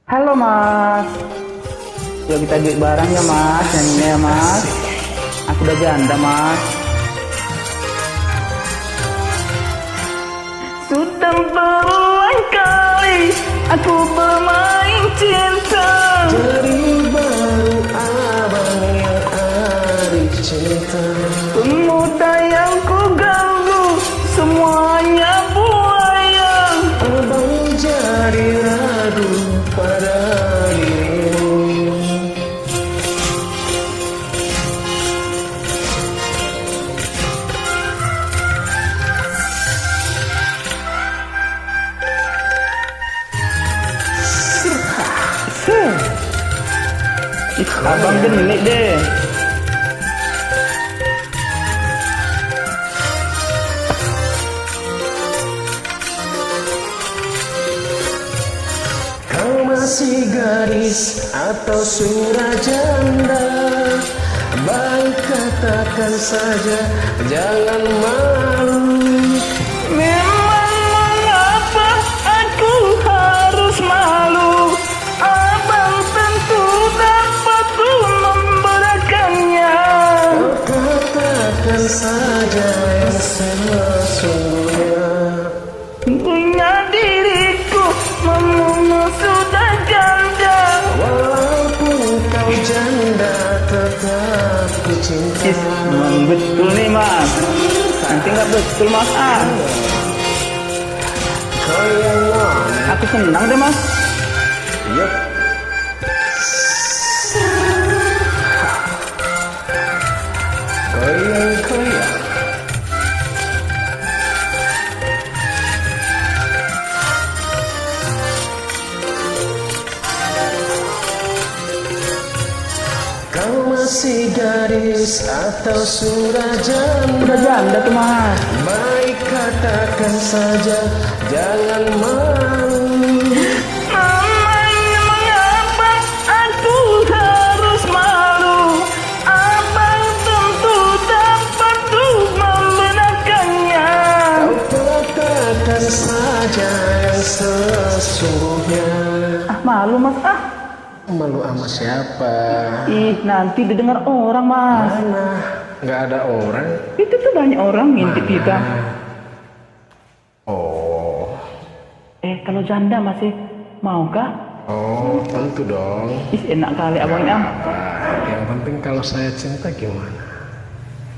Halo mas, yuk kita duit bareng ya mas, nyanyinya ya mas. Aku udah janda mas. Sudah berulang kali aku bermain cinta, Jadi baru abang yang arif cinta. pemuda yang ku ganggu semuanya buaya. Abang jadi ragu pada dirimu. Abang genit deh. Kau masih gadis atau sudah janda? Baik katakan saja, jangan malu. Memang mengapa aku harus malu? Abang tentu dapat membedakannya. Kau katakan saja yang sesungguhnya. Punya diriku memang sudah janda. Walaupun kau janda, tetap ku cinta. Memang betul nih mas. Nanti nggak betul mas Kau yang mana? Aku senang deh mas. Yup. Koyang. Kau masih gadis atau sudah janda? Udah janda tuh mas. Baik katakan saja, jangan malu. Namanya mengapa aku harus malu? Abang tentu dapat membedakannya. Kau katakan saja yang sesungguhnya. Malu mas Malu sama siapa? Ih nanti didengar orang mas. Mana? Nggak ada orang. Itu tuh banyak orang ngintip kita. Oh, Kalau janda masih maukah? oh, tentu dong. Ih enak kali abangnya. Yang penting kalau saya cinta gimana?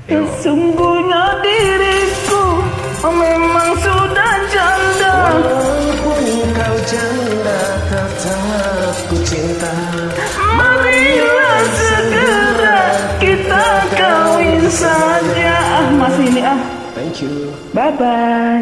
Sesungguhnya diriku memang sudah janda. Walaupun kau janda, tetap ku cinta. Marilah segera kita kawin saja. Mas ini Thank you. bye bye.